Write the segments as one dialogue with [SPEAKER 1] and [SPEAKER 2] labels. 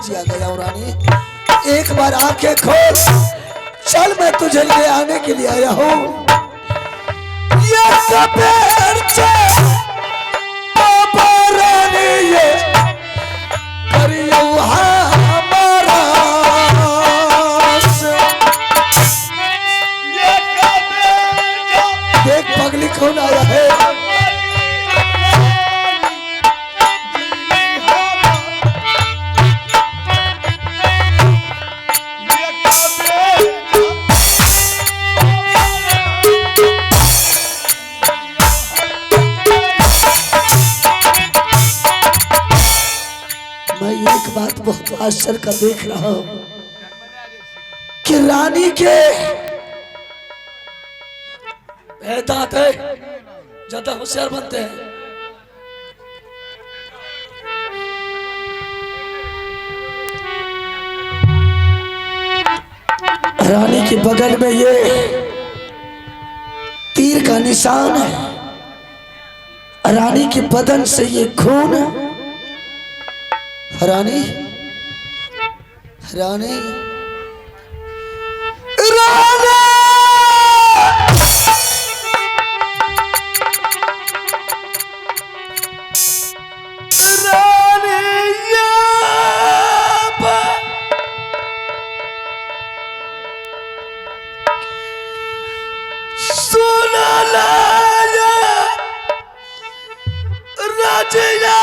[SPEAKER 1] जिया गया हूँ रानी। एक बार आंखें खोल, चल मैं तुझे ले आने के लिए आया हूँ। ये रानी ये करियो हमारा देख पगली कौन आया है। बात बहुत आश्चर्य का देख रहा हूं कि रानी के दांत है, ज्यादा होशियार बनते हैं। रानी के बगल में ये तीर का निशान है। रानी के बदन से ये खून है। रानी रानी रानी सुना लाया राजिया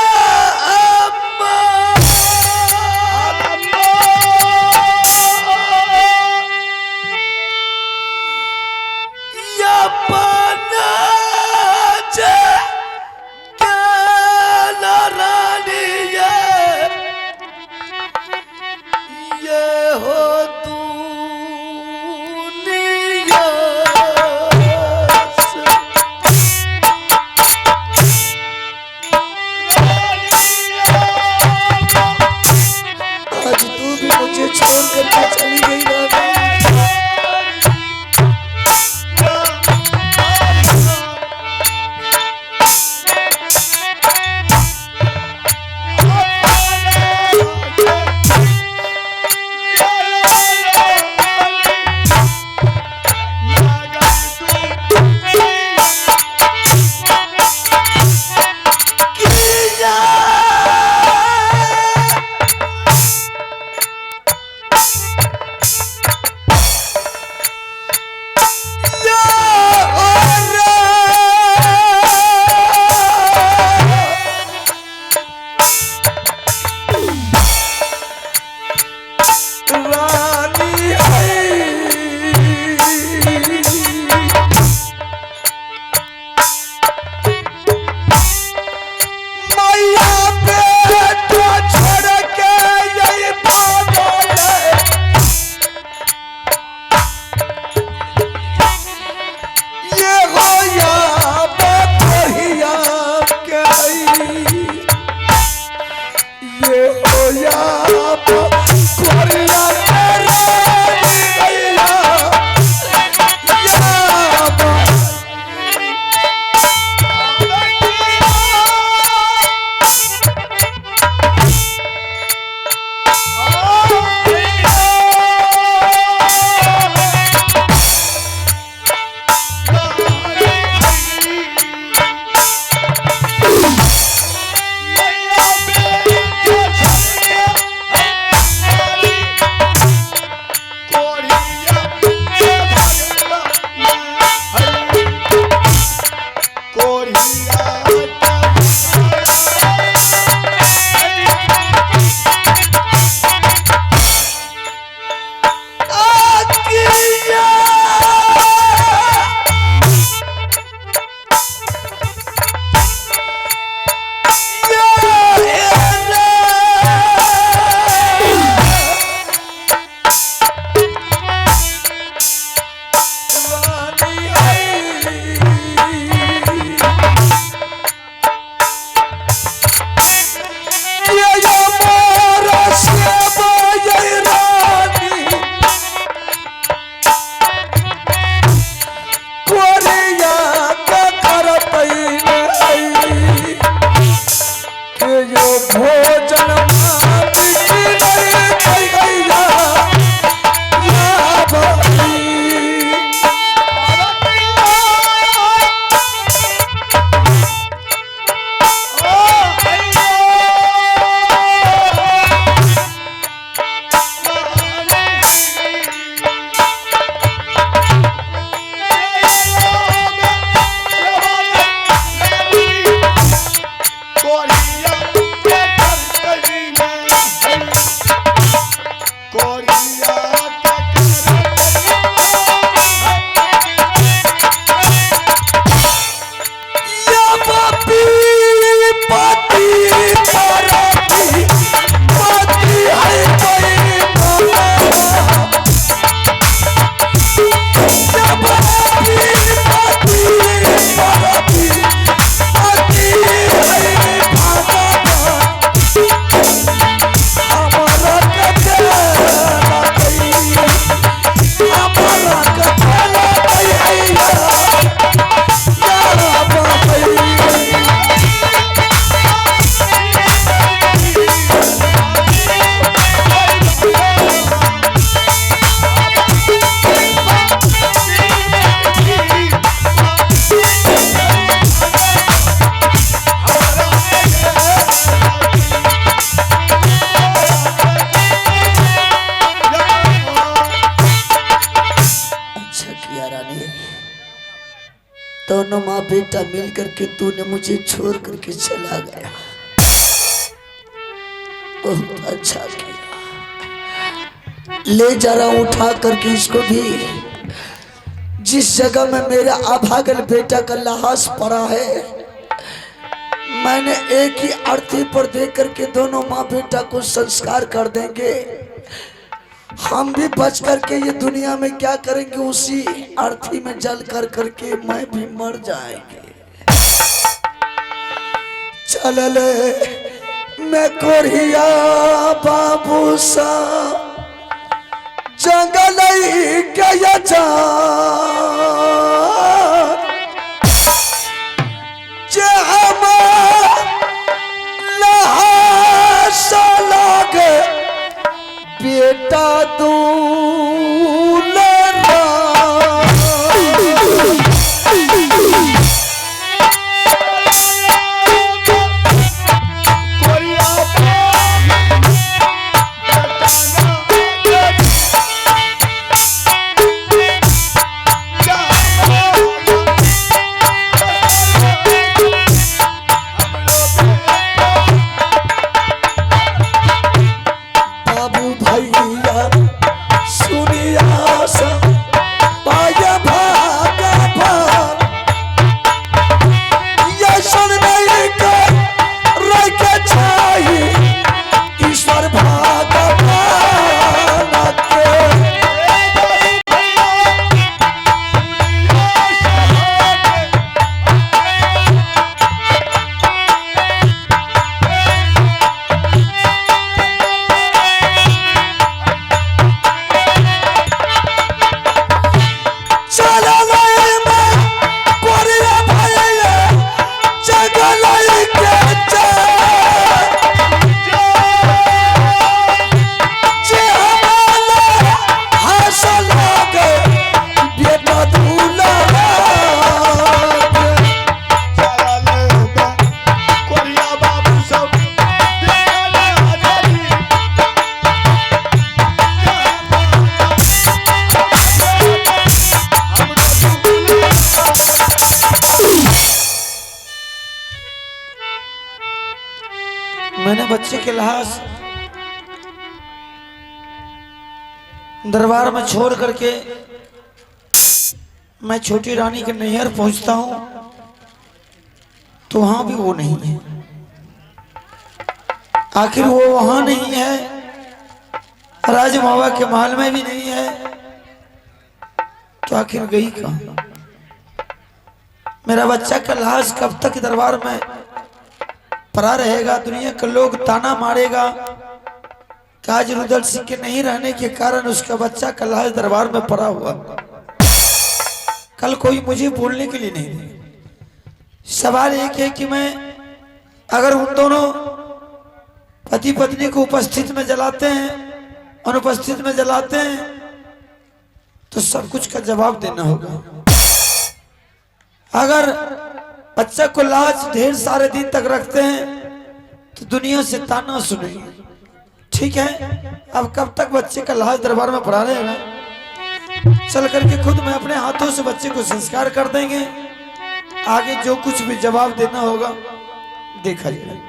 [SPEAKER 1] भोजन बेटा मिल करके तूने मुझे छोड़ करके चला गया। बहुत अच्छा किया। ले जा रहा हूं उठा करके इसको भी। जिस जगह में मेरा अभागल बेटा का लाश पड़ा है, मैंने एक ही अर्थी पर देख करके दोनों माँ बेटा को संस्कार कर देंगे। हम भी बच करके ये दुनिया में क्या करेंगे, उसी अर्थी में जल कर करके मैं भी मर जाएंगे। चल ले मैं कोरिया बाबू सा जंगल गया जा बेटा मैंने बच्चे के लाश दरबार में छोड़ करके मैं छोटी रानी के नैहर पहुंचता हूं तो वहां भी वो नहीं है। आखिर वो वहां नहीं है, राज मावा के महल में भी नहीं है, तो आखिर गई कहां? मेरा बच्चा का लाश कब तक दरबार में पड़ा रहेगा? दुनिया के लोग ताना मारेगा कि आज रुदल सिंह के नहीं रहने के कारण उसका बच्चा का लाश दरबार में पड़ा हुआ। कल कोई मुझे बोलने के लिए नहीं थे। सवाल एक है कि मैं अगर उन दोनों पति पत्नी को उपस्थित में जलाते हैं, अनुपस्थित में जलाते हैं, तो सब कुछ का जवाब देना होगा। अगर बच्चा को लाश ढेर सारे दिन तक रखते हैं तो दुनिया से ताना सुनेंगे। ठीक है, अब कब तक बच्चे का लाश दरबार में पड़ा रहेगा? चल करके खुद मैं अपने हाथों से बच्चे को संस्कार कर देंगे। आगे जो कुछ भी जवाब देना होगा देखा जाएगा।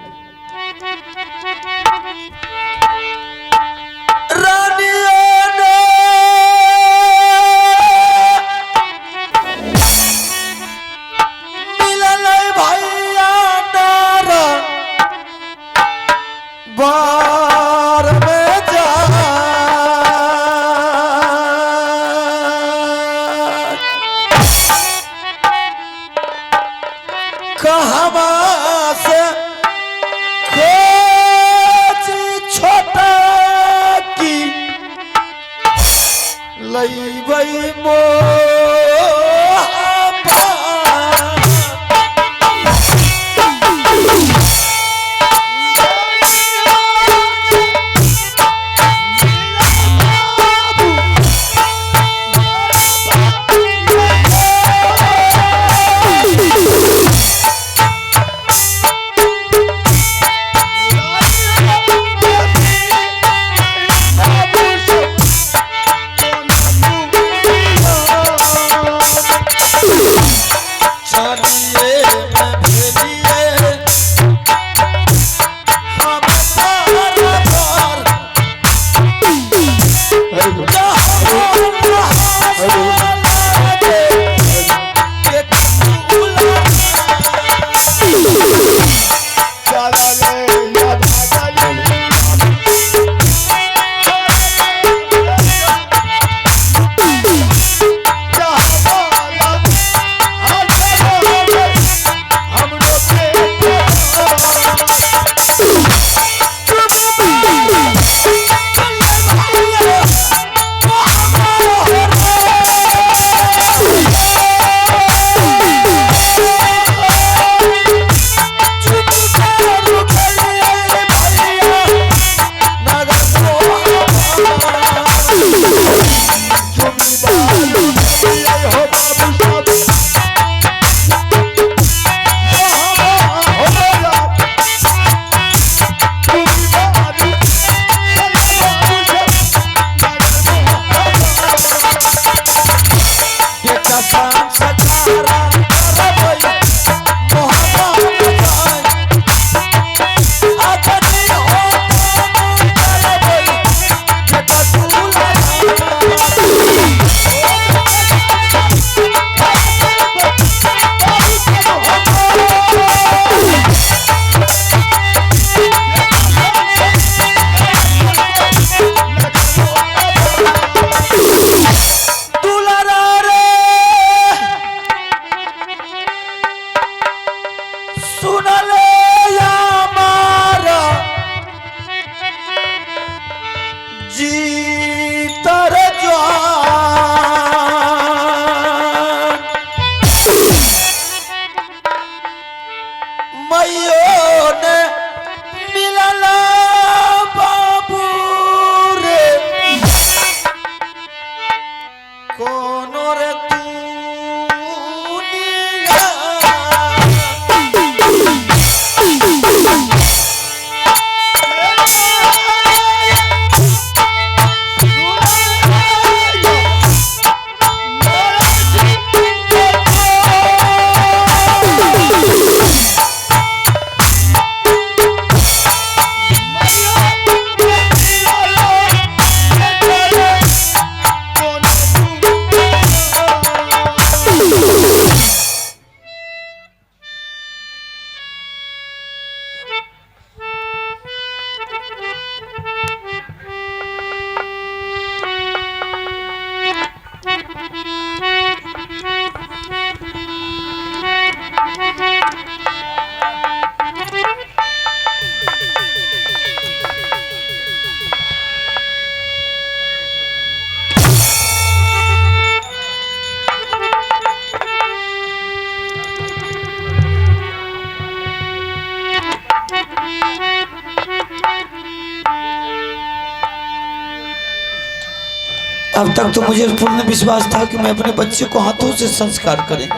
[SPEAKER 1] अब तक तो मुझे पूर्ण विश्वास था कि मैं अपने बच्चे को हाथों से संस्कार करें,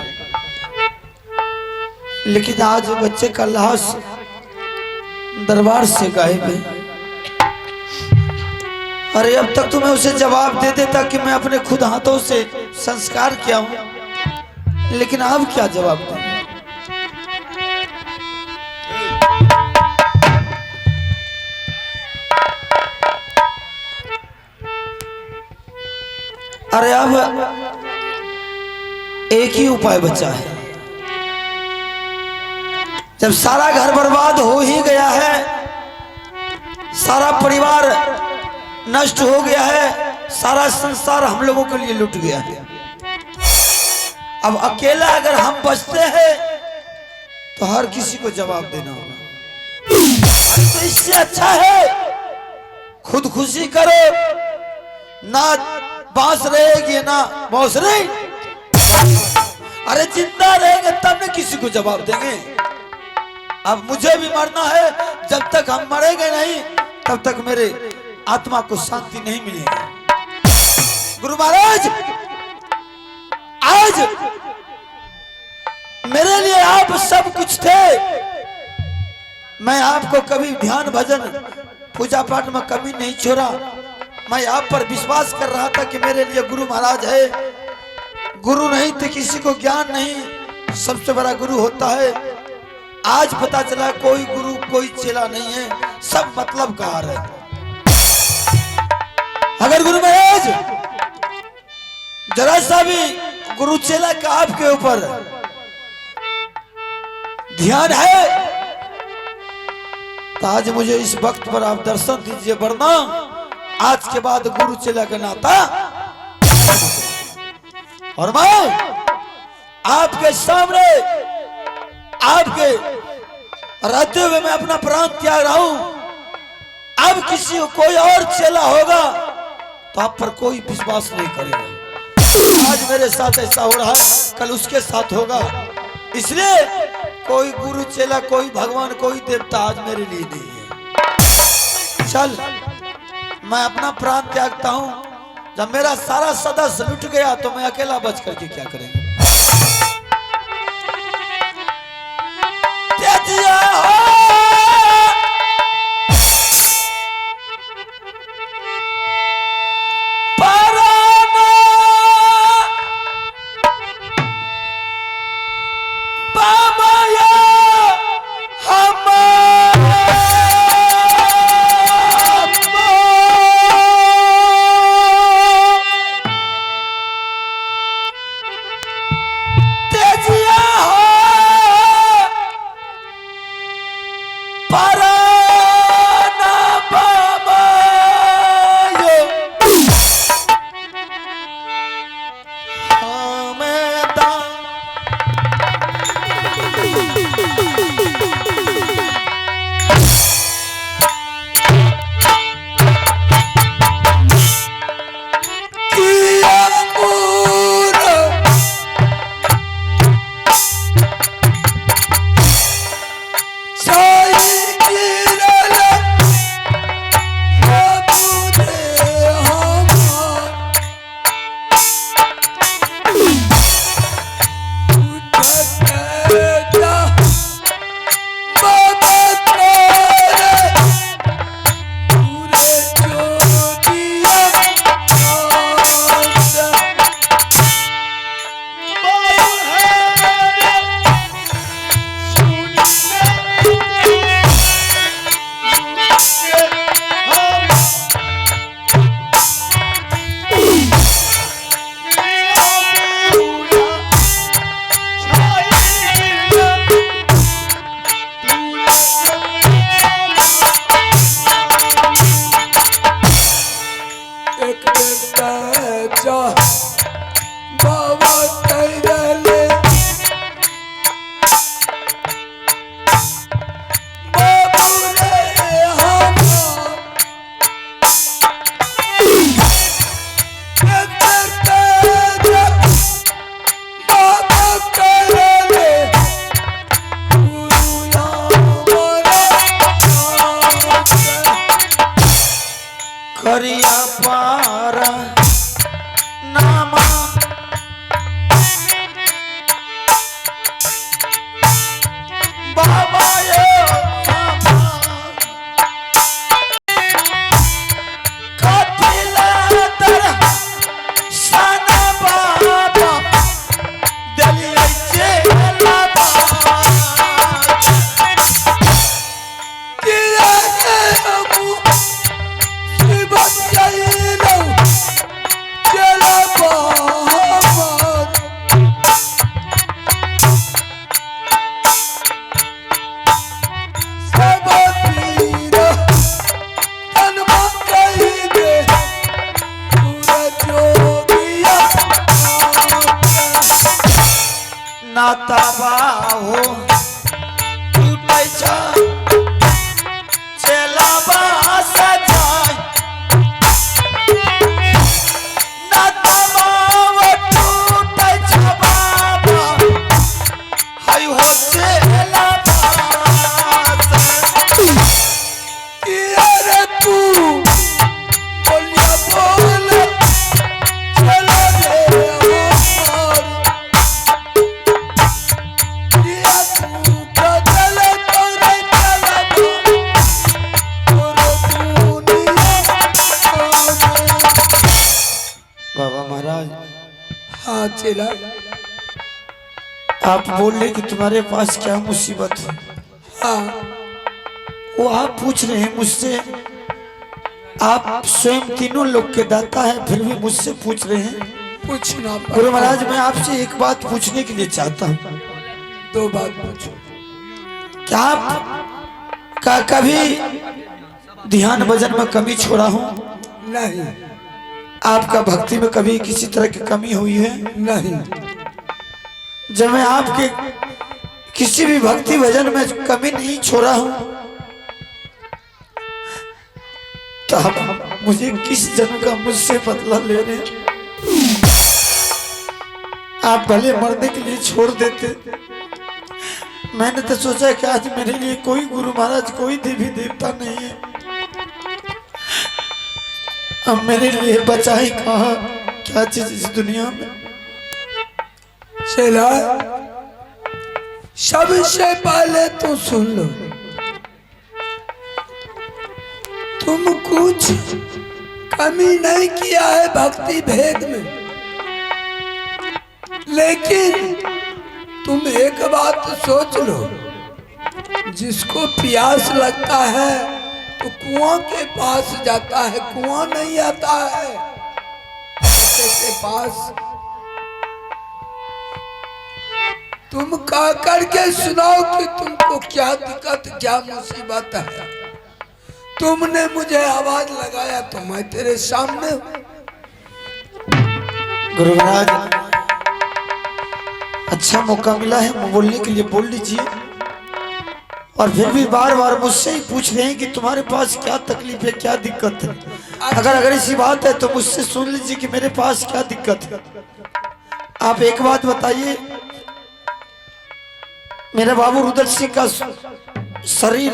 [SPEAKER 1] लेकिन आज बच्चे का लाश दरबार से गायब है। अरे अब तक तो मैं उसे जवाब दे देता कि मैं अपने खुद हाथों से संस्कार किया हूं, लेकिन अब क्या जवाब दूं? अरे अब एक ही उपाय बचा है। जब सारा घर बर्बाद हो ही गया है, सारा परिवार नष्ट हो गया है, सारा संसार हम लोगों के लिए लुट गया है, अब अकेला अगर हम बचते हैं तो हर किसी को जवाब देना होगा। तो इससे अच्छा है खुदकुशी करो, ना बांस रहेगी ना मौसरी। अरे जिंदा रहेंगे तब न किसी को जवाब देंगे। अब मुझे भी मरना है, जब तक हम मरेंगे नहीं तब तक मेरे आत्मा को शांति नहीं मिलेगी। गुरु महाराज, आज मेरे लिए आप सब कुछ थे। मैं आपको कभी ध्यान भजन पूजा पाठ में कमी नहीं छोड़ा। मैं आप पर विश्वास कर रहा था कि मेरे लिए गुरु महाराज है। गुरु नहीं तो किसी को ज्ञान नहीं, सबसे बड़ा गुरु होता है। आज पता चला कोई गुरु कोई चेला नहीं है, सब मतलब का है। अगर गुरु महाराज जरा सा भी गुरु चेला का आपके ऊपर ध्यान है तो आज मुझे इस वक्त पर आप दर्शन दीजिए, वरना आज के बाद गुरु चेला का नाता। और मैं आपके सामने आपके रहते हुए मैं अपना प्राण त्याग रहा हूं। अब किसी को कोई और चेला होगा तो आप पर कोई विश्वास नहीं करेगा। आज मेरे साथ ऐसा हो रहा है, कल उसके साथ होगा। इसलिए कोई गुरु चेला, कोई भगवान, कोई देवता आज मेरे लिए नहीं है। चल मैं अपना प्राण त्यागता हूं। जब मेरा सारा सदस्य लुट गया तो मैं अकेला बच करके क्या करेंगे।
[SPEAKER 2] चेला।
[SPEAKER 1] आप बोल रहे कि तुम्हारे पास क्या मुसीबत है।
[SPEAKER 2] हाँ,
[SPEAKER 1] वो आप पूछ रहे हैं मुझसे। आप स्वयं तीनों लोग के दाता है, फिर भी मुझसे पूछ रहे हैं।
[SPEAKER 2] पूछना
[SPEAKER 1] गुरु महाराज, मैं आपसे एक बात पूछने के लिए चाहता हूँ।
[SPEAKER 2] दो बात पूछो।
[SPEAKER 1] क्या आप का कभी ध्यान भजन में कमी छोड़ा हूँ?
[SPEAKER 2] नहीं।
[SPEAKER 1] आपका भक्ति में कभी किसी तरह की कमी हुई है?
[SPEAKER 2] नहीं।
[SPEAKER 1] जब मैं आपके किसी भी भक्ति भजन में कमी नहीं छोड़ा हूँ, तो आप मुझे किस जन्म का मुझसे बदला ले रहे हैं? आप भले मरने के लिए छोड़ देते। मैंने तो सोचा कि आज मेरे लिए कोई गुरु महाराज, कोई देवी देवता नहीं है। अब मेरे लिए बचा ही कहा क्या चीज इस दुनिया में।
[SPEAKER 2] चला, सबसे पहले तो सुन लो, तुम कुछ कमी नहीं किया है भक्ति भेद में, लेकिन तुम एक बात सोच लो, जिसको प्यास लगता है तो कुआं के पास जाता है, कुआं नहीं आता है के पास। तुम कह करके सुनाओ कि तुमको क्या दिक्कत, क्या मुसीबत है। तुमने मुझे आवाज लगाया तो मैं तेरे सामने हूं।
[SPEAKER 1] गुरु महाराज, अच्छा मौका मिला है बोलने के लिए, बोल लीजिए। और फिर भी बार बार मुझसे ही पूछ रहे हैं कि तुम्हारे पास क्या तकलीफ है, क्या दिक्कत है। अगर ऐसी बात है तो मुझसे सुन लीजिए कि मेरे पास क्या दिक्कत है। आप एक बात बताइए, मेरे बाबू रुद्र सिंह का शरीर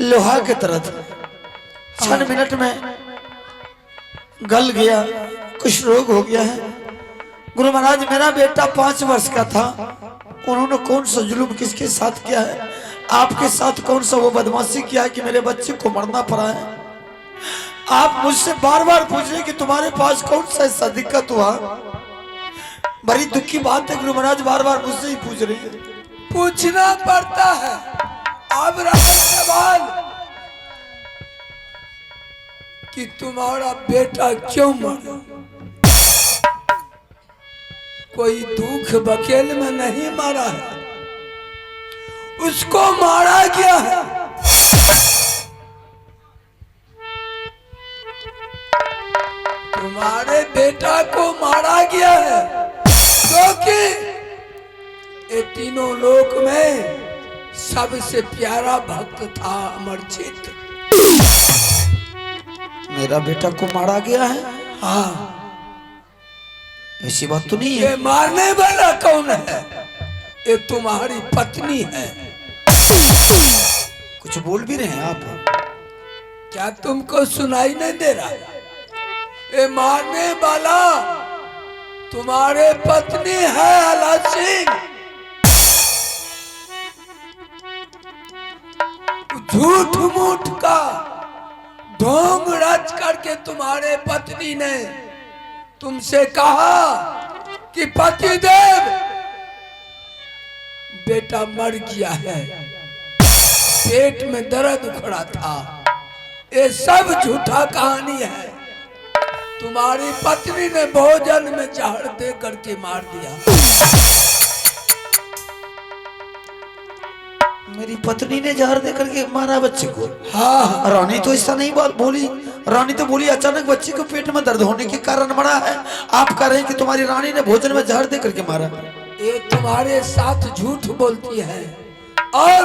[SPEAKER 1] लोहा की तरह था, 6 मिनट में गल गया, कुछ रोग हो गया है। गुरु महाराज, मेरा बेटा 5 वर्ष का था, उन्होंने कौन सा जुल्म किसके साथ किया है? आपके साथ कौन सा वो बदमाशी किया है कि मेरे बच्चे को मरना पड़ा है? आप मुझसे बार बार पूछ रहे कि तुम्हारे पास कौन सा ऐसा दिक्कत हुआ। बड़ी दुख की बात है गुरु महाराज, बार बार मुझसे ही पूछ रहे हैं।
[SPEAKER 2] पूछना पड़ता है। अब रहा सवाल कि तुम्हारा बेटा क्यों मरा। कोई दुख बकेल में नहीं मारा है, उसको मारा गया है। तुम्हारे बेटा को मारा गया है क्योंकि ये तीनों लोक में सबसे प्यारा भक्त था अमरजीत।
[SPEAKER 1] मेरा बेटा को मारा गया है?
[SPEAKER 2] हाँ।
[SPEAKER 1] ऐसी बात तो नहीं है।
[SPEAKER 2] ये मारने वाला कौन है? ये तुम्हारी पत्नी है।
[SPEAKER 1] कुछ बोल भी रहे हैं आप?
[SPEAKER 2] क्या तुमको सुनाई नहीं दे रहा? ये मारने वाला तुम्हारे पत्नी है आला सिंह। झूठ मूठ का ढोंग रच करके तुम्हारे पत्नी ने तुमसे कहा कि पतिदेव बेटा मर गया है, पेट में दर्द उखड़ा था। ये सब झूठा कहानी है। तुम्हारी पत्नी ने भोजन में जहर दे करके मार दिया।
[SPEAKER 1] मेरी पत्नी ने जहर दे करके मारा बच्चे को?
[SPEAKER 2] हाँ।
[SPEAKER 1] रानी तो ऐसा नहीं बात बोली। रानी तो बोली अचानक बच्चे को पेट में दर्द होने के कारण मरा है। आप कह रहे हैं कि तुम्हारी रानी ने भोजन में जहर दे करके मारा।
[SPEAKER 2] ये तुम्हारे साथ झूठ बोलती है। और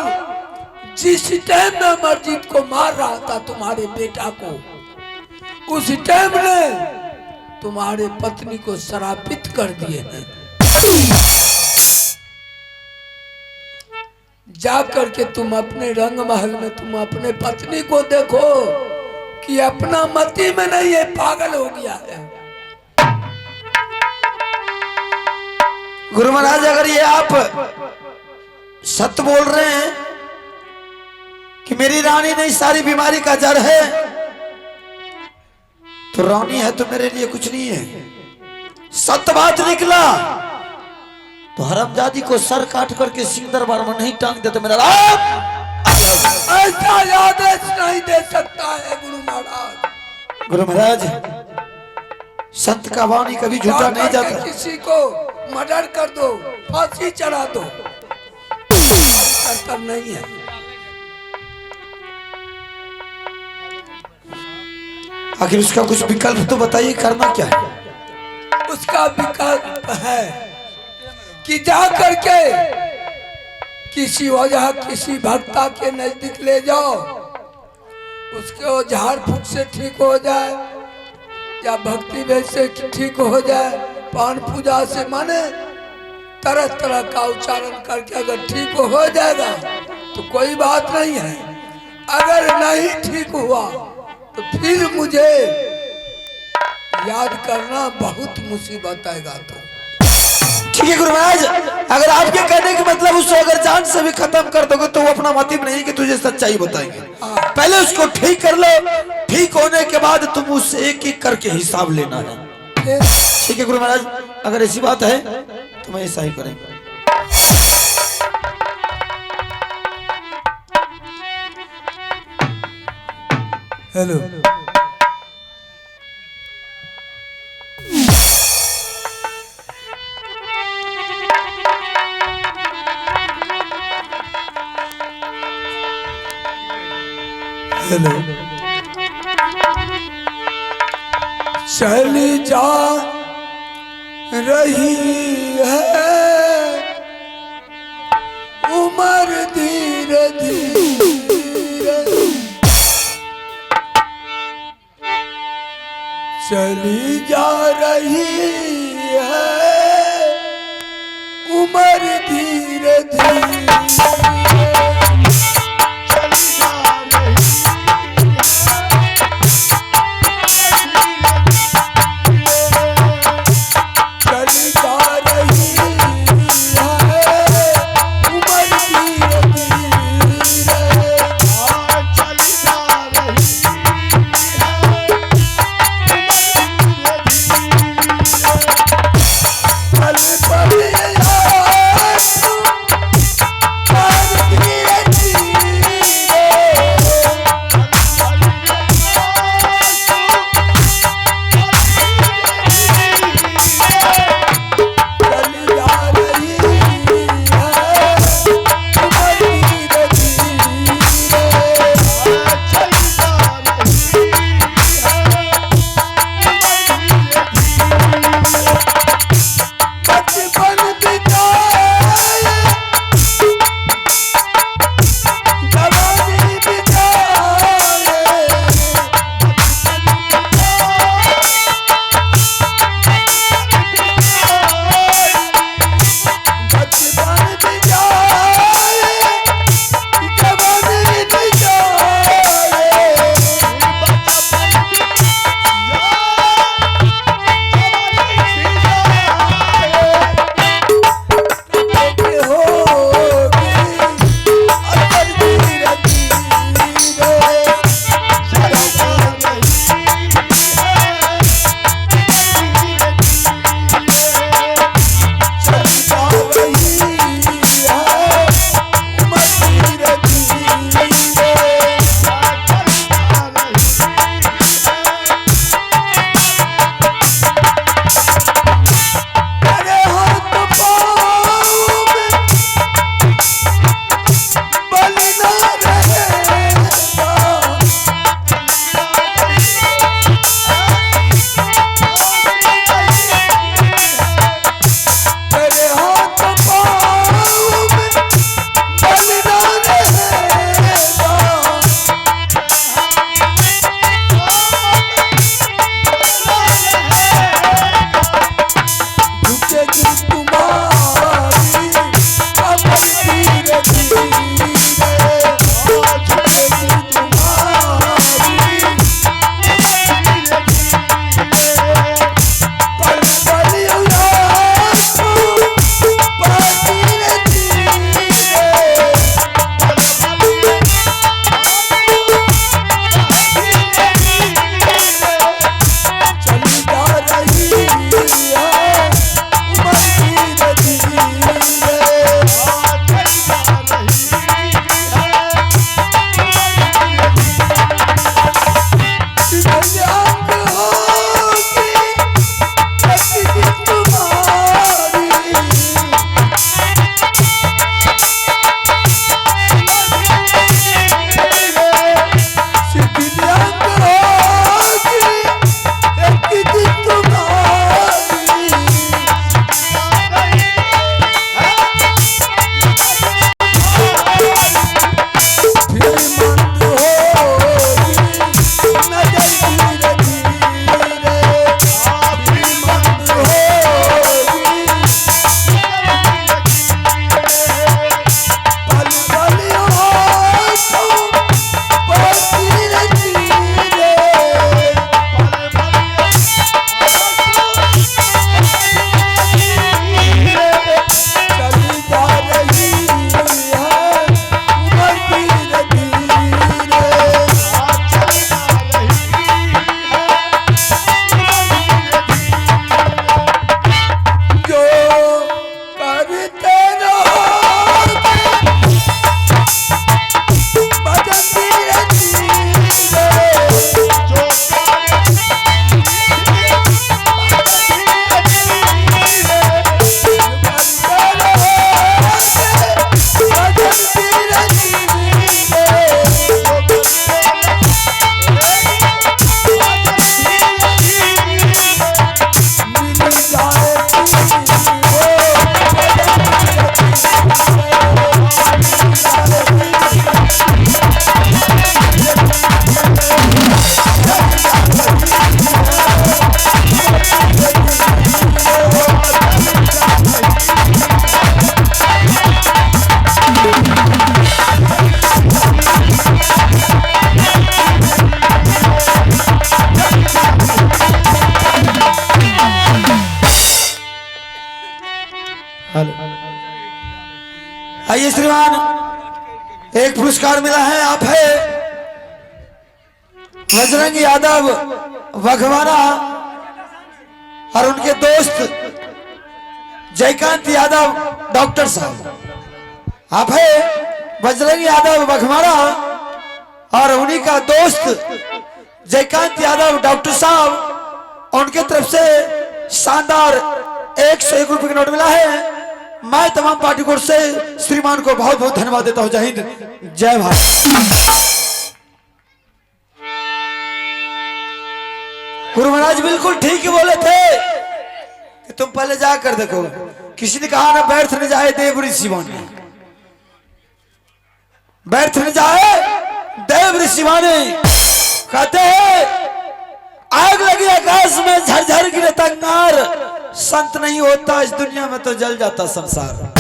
[SPEAKER 2] जिस टाइम में अमरजीत को मार रहा था तुम्हारे बेटा को, उस टाइम ने तुम्हारे पत्नी को श्रापित कर दिए हैं। जा करके तुम अपने रंग महल में तुम अपने पत्नी को देखो कि अपना मति में नहीं है, पागल हो गया है।
[SPEAKER 1] गुरु महाराज, अगर ये आप सत्य बोल रहे हैं कि मेरी रानी नहीं सारी बीमारी का जड़ है, तो रानी है तो मेरे लिए कुछ नहीं है। सत्य बात निकला तो हरामजादी को सर काट करके सिंह दरबार में नहीं टांग देते मेरा राम।
[SPEAKER 2] ऐसा आदेश नहीं दे सकता है गुरु महाराज।
[SPEAKER 1] गुरु महाराज, संत का वाणी कभी झूठा नहीं जाता।
[SPEAKER 2] किसी को मर्डर कर दो, फांसी चढ़ा दो, कर्तव्य नहीं है।
[SPEAKER 1] आखिर उसका कुछ विकल्प तो बताइए, करना क्या है?
[SPEAKER 2] उसका विकल्प है कि जा करके किसी वजह किसी भक्ता के नजदीक ले जाओ, उसके वो झाड़ फूक से ठीक हो जाए या भक्ति वेद से ठीक हो जाए, पान पूजा से माने तरह तरह का उच्चारण करके अगर ठीक हो जाएगा तो कोई बात नहीं है। अगर नहीं ठीक हुआ तो फिर मुझे याद करना, बहुत मुसीबत आएगा। तो
[SPEAKER 1] ठीक है गुरु महाराज, अगर आपके कहने के मतलब उसको अगर जान से भी खत्म कर दोगे तो वो अपना मतलब नहीं कि तुझे सच्चाई बताएंगे। पहले उसको ठीक कर लो, ठीक होने के बाद तुम उससे एक एक करके हिसाब लेना है। ठीक है गुरु महाराज, अगर ऐसी बात है तो मैं ऐसा ही करेंगे।
[SPEAKER 2] हेलो, हेलो, चली जा रही है उम्र धीरे धीरे, चली जा रही है उम्र धीरे धीरे,
[SPEAKER 1] आइए श्रीमान, एक पुरस्कार मिला है, आप है बजरंग यादव वघवाना और उनके दोस्त जयकांत यादव डॉक्टर साहब। आप है बजरंग यादव वघवाना और उन्हीं का दोस्त जयकांत यादव डॉक्टर साहब, उनके तरफ से शानदार 101 रुपए का नोट मिला है। मैं तमाम पार्टी कोर्ट से श्रीमान को बहुत बहुत धन्यवाद देता हूं। जय हिंद, जय भारत। गुरु महाराज बिल्कुल ठीक ही बोले थे कि तुम पहले जाकर देखो। किसी ने कहा ना व्यर्थ न जाए देव ऋषि वाणी, व्यर्थ न जाए देव ऋषि वाणी। कहते हैं आग लगी आकाश में झरझर गिरे तंगार, संत नहीं होता इस दुनिया में तो जल जाता संसार।